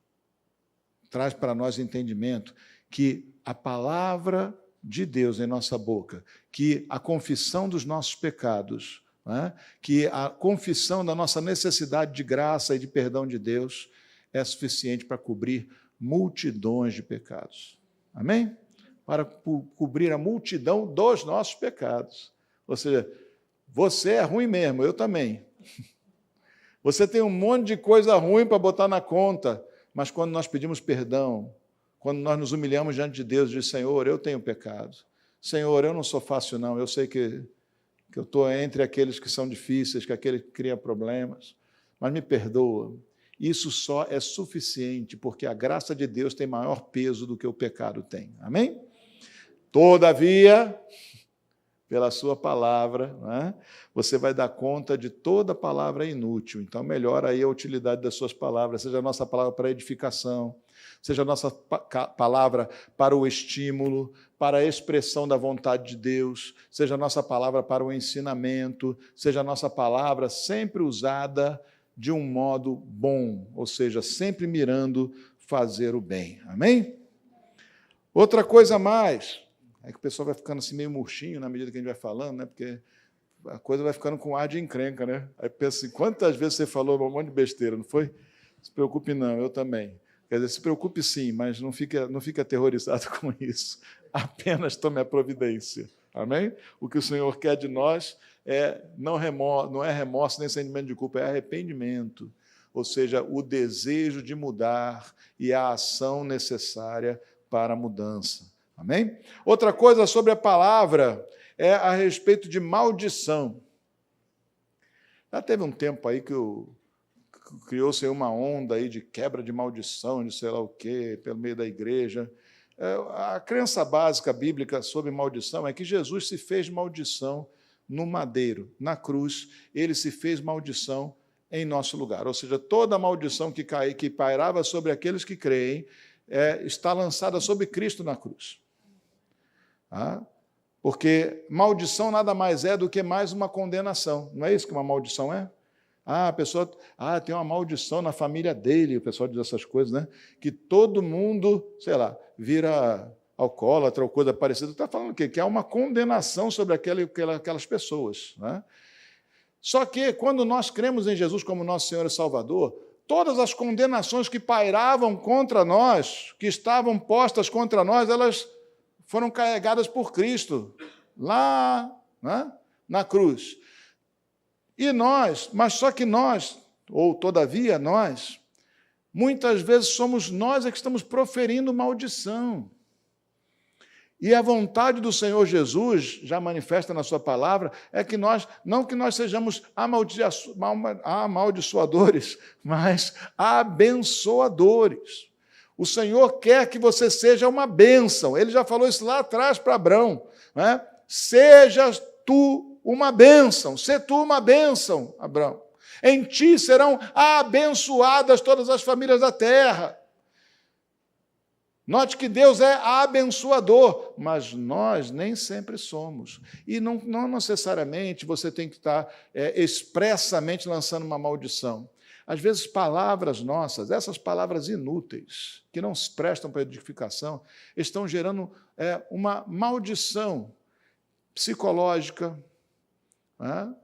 traz para nós entendimento que a palavra de Deus em nossa boca, que a confissão dos nossos pecados, que a confissão da nossa necessidade de graça e de perdão de Deus é suficiente para cobrir multidões de pecados. Amém? Para cobrir a multidão dos nossos pecados. Ou seja, você é ruim mesmo, eu também. Você tem um monte de coisa ruim para botar na conta, mas quando nós pedimos perdão, quando nós nos humilhamos diante de Deus, diz, Senhor, eu tenho pecado. Senhor, eu não sou fácil, não. Eu sei que eu estou entre aqueles que são difíceis, que aquele que cria problemas, mas me perdoa. Isso só é suficiente, porque a graça de Deus tem maior peso do que o pecado tem. Amém? Todavia, pela sua palavra, você vai dar conta de toda palavra inútil. Então, melhora aí a utilidade das suas palavras, seja a nossa palavra para a edificação, seja a nossa palavra para o estímulo, para a expressão da vontade de Deus, seja a nossa palavra para o ensinamento, seja a nossa palavra sempre usada de um modo bom, ou seja, sempre mirando fazer o bem. Amém? Outra coisa a mais, é que o pessoal vai ficando assim meio murchinho na medida que a gente vai falando, né? Porque a coisa vai ficando com ar de encrenca, né? Aí pensa assim, quantas vezes você falou um monte de besteira, não foi? Se preocupe não, eu também. Quer dizer, se preocupe sim, mas não fique aterrorizado com isso. Apenas tome a providência. Amém? O que o Senhor quer de nós não é remorso nem sentimento de culpa, é arrependimento. Ou seja, o desejo de mudar e a ação necessária para a mudança. Amém? Outra coisa sobre a palavra é a respeito de maldição. Já teve um tempo aí que criou-se uma onda aí de quebra de maldição, de sei lá o quê, pelo meio da igreja. A crença básica bíblica sobre maldição é que Jesus se fez maldição no madeiro, na cruz, ele se fez maldição em nosso lugar. Ou seja, toda maldição que pairava sobre aqueles que creem está lançada sobre Cristo na cruz. Porque maldição nada mais é do que mais uma condenação. Não é isso que uma maldição é? A pessoa tem uma maldição na família dele, o pessoal diz essas coisas, né? Que todo mundo, sei lá, vira alcoólatra ou coisa parecida. Está falando o quê? Que há uma condenação sobre aquelas pessoas. Né? Só que, quando nós cremos em Jesus como nosso Senhor e Salvador, todas as condenações que pairavam contra nós, que estavam postas contra nós, elas foram carregadas por Cristo, lá, né? Na cruz. Mas só que nós, ou todavia nós, muitas vezes somos nós que estamos proferindo maldição. E a vontade do Senhor Jesus, já manifesta na sua palavra, é que não que nós sejamos amaldiçoadores, mas abençoadores. O Senhor quer que você seja uma bênção. Ele já falou isso lá atrás para Abrão. Né? Sejas tu uma bênção. Sê tu uma bênção, Abrão. Em ti serão abençoadas todas as famílias da terra. Note que Deus é abençoador, mas nós nem sempre somos. E não necessariamente você tem que estar expressamente lançando uma maldição. Às vezes, palavras nossas, essas palavras inúteis, que não se prestam para edificação, estão gerando uma maldição psicológica,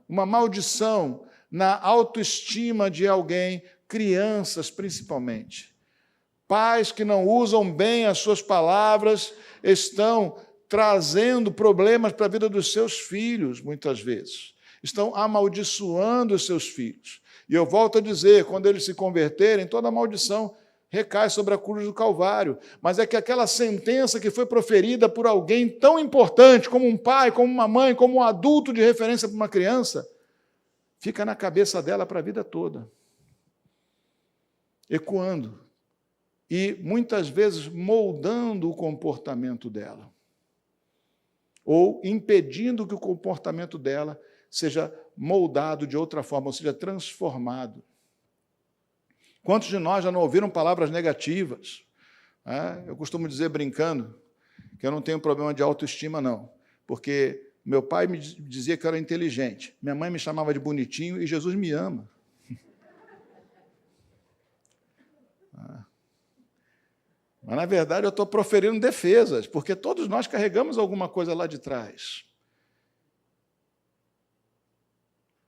uma maldição na autoestima de alguém, crianças principalmente. Pais que não usam bem as suas palavras estão trazendo problemas para a vida dos seus filhos, muitas vezes. Estão amaldiçoando os seus filhos. E eu volto a dizer, quando eles se converterem, toda a maldição recai sobre a cruz do Calvário. Mas é que aquela sentença que foi proferida por alguém tão importante, como um pai, como uma mãe, como um adulto de referência para uma criança, fica na cabeça dela para a vida toda, ecoando. E, muitas vezes, moldando o comportamento dela. Ou impedindo que o comportamento dela seja moldado de outra forma, ou seja, transformado. Quantos de nós já não ouviram palavras negativas? Eu costumo dizer, brincando, que eu não tenho problema de autoestima, não. Porque meu pai me dizia que eu era inteligente, minha mãe me chamava de bonitinho e Jesus me ama. Mas, na verdade, eu estou proferindo defesas, porque todos nós carregamos alguma coisa lá de trás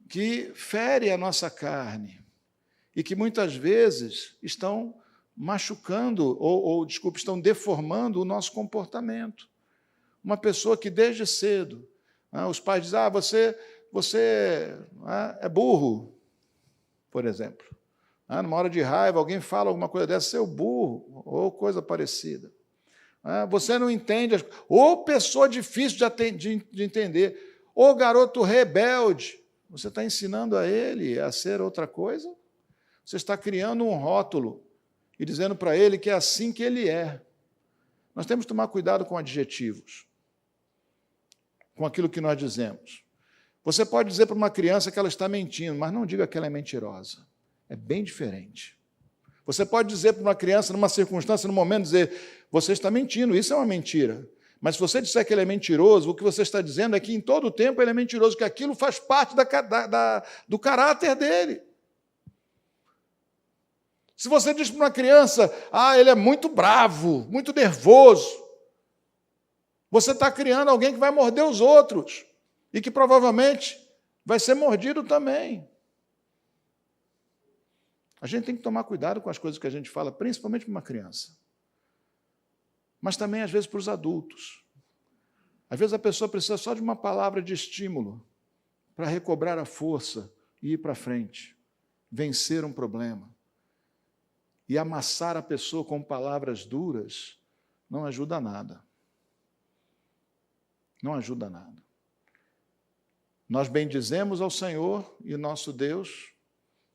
que fere a nossa carne e que, muitas vezes, estão machucando desculpe, estão deformando o nosso comportamento. Uma pessoa que, desde cedo, os pais dizem, você é burro, por exemplo. Numa hora de raiva, alguém fala alguma coisa dessa, seu burro, ou coisa parecida. Você não entende, ou pessoa difícil de entender, ou garoto rebelde. Você está ensinando a ele a ser outra coisa? Você está criando um rótulo e dizendo para ele que é assim que ele é. Nós temos que tomar cuidado com adjetivos, com aquilo que nós dizemos. Você pode dizer para uma criança que ela está mentindo, mas não diga que ela é mentirosa. É bem diferente. Você pode dizer para uma criança, numa circunstância, num momento, dizer, você está mentindo, isso é uma mentira. Mas se você disser que ele é mentiroso, o que você está dizendo é que em todo o tempo ele é mentiroso, que aquilo faz parte do caráter dele. Se você diz para uma criança, ele é muito bravo, muito nervoso, você está criando alguém que vai morder os outros e que provavelmente vai ser mordido também. A gente tem que tomar cuidado com as coisas que a gente fala, principalmente para uma criança. Mas também, às vezes, para os adultos. Às vezes, a pessoa precisa só de uma palavra de estímulo para recobrar a força e ir para frente, vencer um problema. E amassar a pessoa com palavras duras não ajuda a nada. Não ajuda a nada. Nós bendizemos ao Senhor e nosso Deus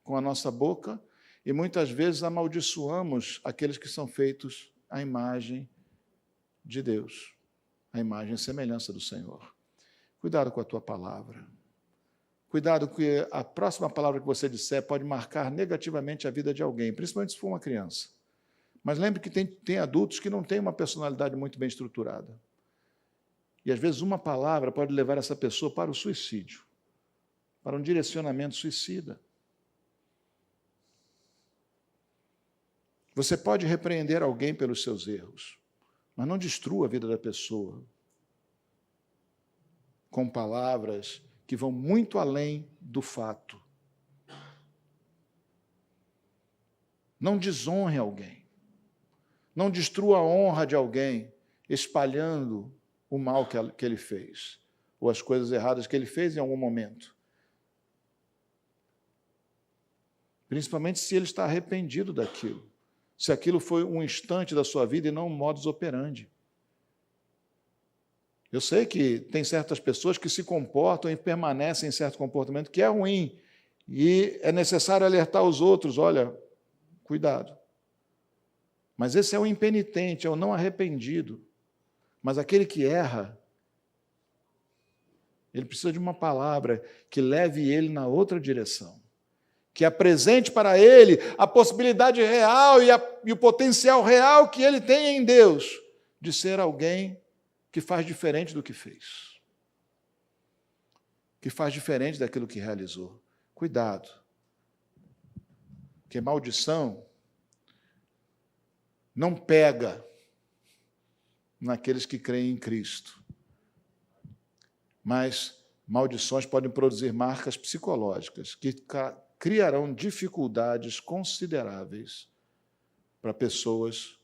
com a nossa boca, e muitas vezes amaldiçoamos aqueles que são feitos à imagem de Deus, à imagem e semelhança do Senhor. Cuidado com a tua palavra. Cuidado que a próxima palavra que você disser pode marcar negativamente a vida de alguém, principalmente se for uma criança. Mas lembre que tem adultos que não têm uma personalidade muito bem estruturada. E, às vezes, uma palavra pode levar essa pessoa para o suicídio, para um direcionamento suicida. Você pode repreender alguém pelos seus erros, mas não destrua a vida da pessoa com palavras que vão muito além do fato. Não desonre alguém. Não destrua a honra de alguém espalhando o mal que ele fez, ou as coisas erradas que ele fez em algum momento. Principalmente se ele está arrependido daquilo. Se aquilo foi um instante da sua vida e não um modus operandi. Eu sei que tem certas pessoas que se comportam e permanecem em certo comportamento que é ruim, e é necessário alertar os outros, olha, cuidado. Mas esse é o impenitente, é o não arrependido. Mas aquele que erra, ele precisa de uma palavra que leve ele na outra direção. Que apresente para ele a possibilidade real e o potencial real que ele tem em Deus de ser alguém que faz diferente do que fez, que faz diferente daquilo que realizou. Cuidado, que maldição não pega naqueles que creem em Cristo, mas Maldições podem produzir marcas psicológicas que criarão dificuldades consideráveis para pessoas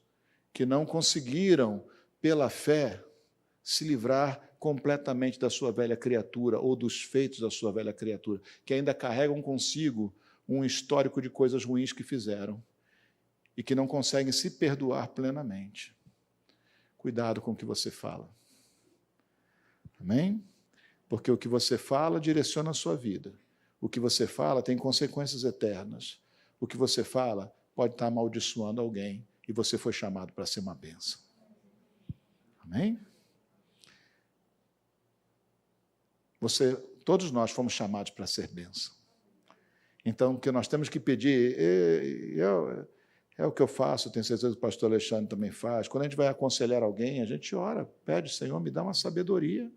que não conseguiram, pela fé, se livrar completamente da sua velha criatura ou dos feitos da sua velha criatura, que ainda carregam consigo um histórico de coisas ruins que fizeram e que não conseguem se perdoar plenamente. Cuidado com o que você fala. Amém? Porque o que você fala direciona a sua vida. O que você fala tem consequências eternas. O que você fala pode estar amaldiçoando alguém e você foi chamado para ser uma bênção. Amém? Todos nós fomos chamados para ser bênção. Então, o que nós temos que pedir, é o que eu faço, tenho certeza que o pastor Alexandre também faz. Quando a gente vai aconselhar alguém, a gente ora, pede, Senhor, me dá uma sabedoria,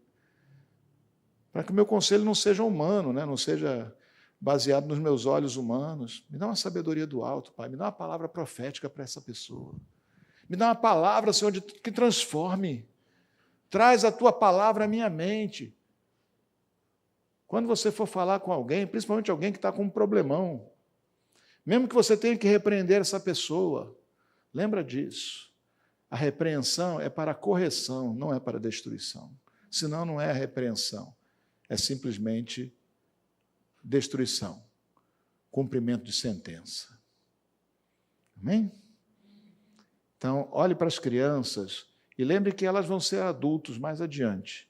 para que o meu conselho não seja humano, né? Não seja baseado nos meus olhos humanos. Me dá uma sabedoria do alto, Pai, me dá uma palavra profética para essa pessoa. Me dá uma palavra, Senhor, que transforme. Traz a tua palavra à minha mente. Quando você for falar com alguém, principalmente alguém que está com um problemão, mesmo que você tenha que repreender essa pessoa, lembra disso. A repreensão é para correção, não é para destruição. Senão não é repreensão, é simplesmente destruição, cumprimento de sentença. Amém? Então, olhe para as crianças e lembre que elas vão ser adultos mais adiante.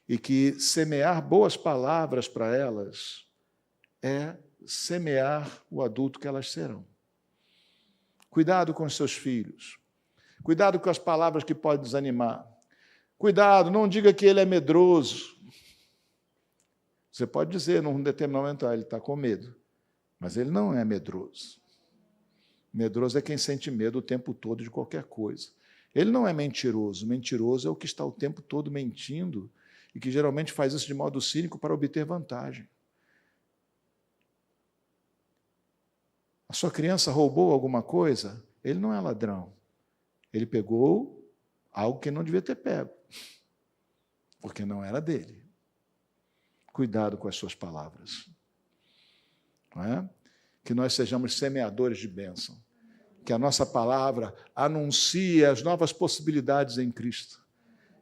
E que semear boas palavras para elas é semear o adulto que elas serão. Cuidado com os seus filhos. Cuidado com as palavras que podem desanimar. Cuidado, não diga que ele é medroso. Você pode dizer, num determinado momento, ele está com medo. Mas ele não é medroso. Medroso é quem sente medo o tempo todo de qualquer coisa. Ele não é mentiroso. Mentiroso é o que está o tempo todo mentindo e que geralmente faz isso de modo cínico para obter vantagem. A sua criança roubou alguma coisa? Ele não é ladrão. Ele pegou algo que não devia ter pego, porque não era dele. Cuidado com as suas palavras. Não é? Que nós sejamos semeadores de bênção. Que a nossa palavra anuncie as novas possibilidades em Cristo.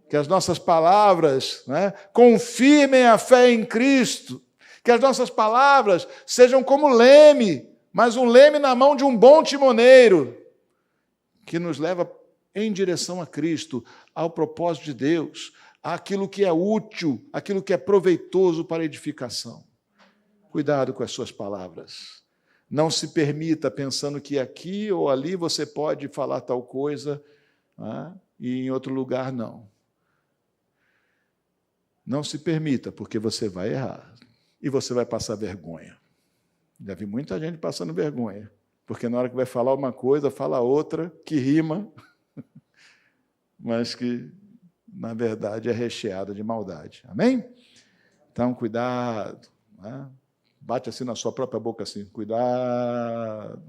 Que as nossas palavras, né, confirmem a fé em Cristo. Que as nossas palavras sejam como leme, mas um leme na mão de um bom timoneiro, que nos leva em direção a Cristo, ao propósito de Deus, àquilo que é útil, aquilo que é proveitoso para a edificação. Cuidado com as suas palavras. Não se permita pensando que aqui ou ali você pode falar tal coisa, né, e em outro lugar não. Não se permita, porque você vai errar e você vai passar vergonha. Já vi muita gente passando vergonha, porque na hora que vai falar uma coisa, fala outra, que rima, mas que, na verdade, é recheada de maldade. Amém? Então, cuidado. Né? Bate assim na sua própria boca, assim, cuidado.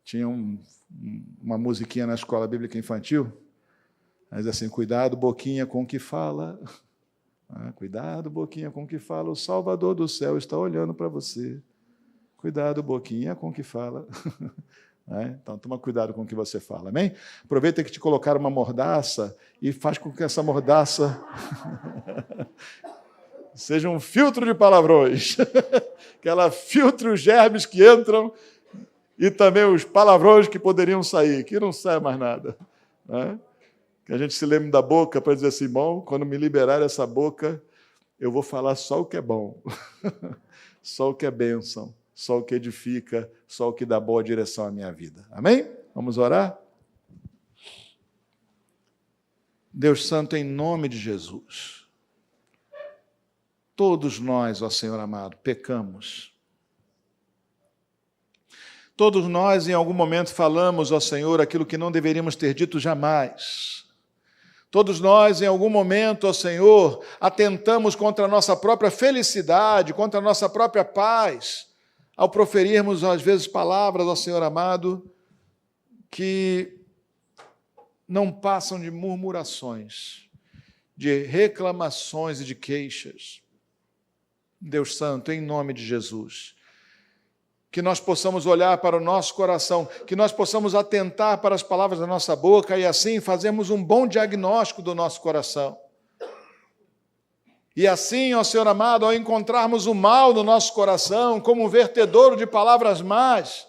Tinha uma musiquinha na escola bíblica infantil, mas assim, cuidado, boquinha, com o que fala. Cuidado, boquinha, com o que fala. O Salvador do céu está olhando para você. Cuidado, boquinha, com o que fala. Então, toma cuidado com o que você fala, amém? Aproveita que te colocaram uma mordaça e faz com que essa mordaça seja um filtro de palavrões. Que ela filtre os germes que entram e também os palavrões que poderiam sair, que não sai mais nada. Que a gente se lembre da boca para dizer assim, bom, quando me liberar essa boca, eu vou falar só o que é bom, só o que é bênção, só o que edifica, só o que dá boa direção à minha vida. Amém? Vamos orar? Deus Santo, em nome de Jesus, todos nós, ó Senhor amado, pecamos. Todos nós, em algum momento, falamos, ó Senhor, aquilo que não deveríamos ter dito jamais. Todos nós, em algum momento, ó Senhor, atentamos contra a nossa própria felicidade, contra a nossa própria paz, ao proferirmos, às vezes, palavras, ó Senhor amado, que não passam de murmurações, de reclamações e de queixas. Deus Santo, em nome de Jesus, que nós possamos olhar para o nosso coração, que nós possamos atentar para as palavras da nossa boca e assim fazermos um bom diagnóstico do nosso coração. E assim, ó Senhor amado, ao encontrarmos o mal no nosso coração, como um vertedouro de palavras más,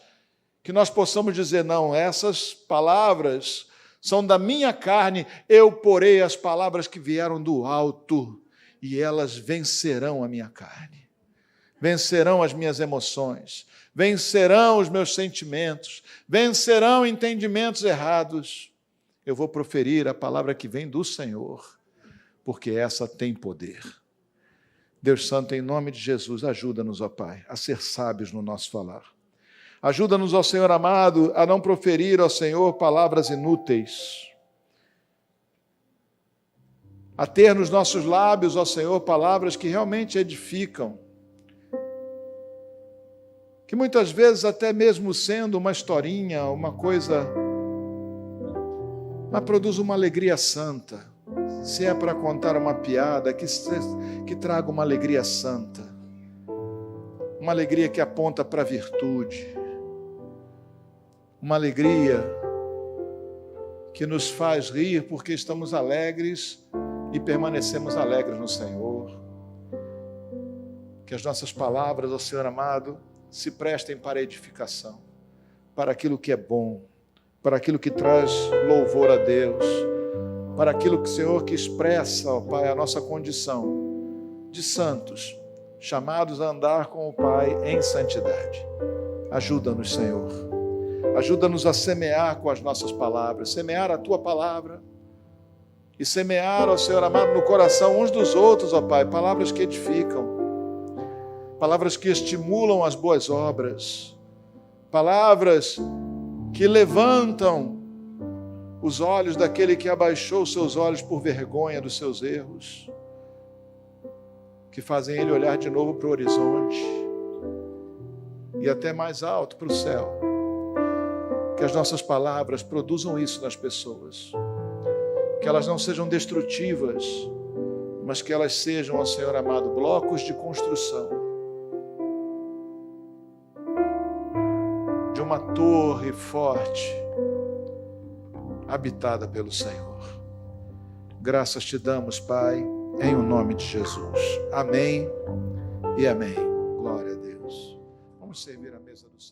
que nós possamos dizer, não, essas palavras são da minha carne, eu porei as palavras que vieram do alto, e elas vencerão a minha carne, vencerão as minhas emoções, vencerão os meus sentimentos, vencerão entendimentos errados. Eu vou proferir a palavra que vem do Senhor, porque essa tem poder. Deus Santo, em nome de Jesus, ajuda-nos, ó Pai, a ser sábios no nosso falar. Ajuda-nos, ó Senhor amado, a não proferir, ó Senhor, palavras inúteis. A ter nos nossos lábios, ó Senhor, palavras que realmente edificam. Que muitas vezes, até mesmo sendo uma historinha, uma coisa, mas produz uma alegria santa. Se é para contar uma piada, que traga uma alegria santa. Uma alegria que aponta para a virtude. Uma alegria que nos faz rir porque estamos alegres e permanecemos alegres no Senhor. Que as nossas palavras, ó Senhor amado, se prestem para a edificação, para aquilo que é bom, para aquilo que traz louvor a Deus, para aquilo que, Senhor, que expressa, ó Pai, a nossa condição de santos, chamados a andar com o Pai em santidade. Ajuda-nos, Senhor. Ajuda-nos a semear com as nossas palavras, semear a Tua palavra e semear, ó Senhor amado, no coração uns dos outros, ó Pai, palavras que edificam, palavras que estimulam as boas obras, palavras que levantam os olhos daquele que abaixou os seus olhos por vergonha dos seus erros, que fazem ele olhar de novo para o horizonte e até mais alto para o céu. Que as nossas palavras produzam isso nas pessoas, que elas não sejam destrutivas, mas que elas sejam, ó Senhor amado, blocos de construção de uma torre forte, habitada pelo Senhor. Graças te damos, Pai, em o nome de Jesus. Amém e amém. Glória a Deus. Vamos servir a mesa do Senhor.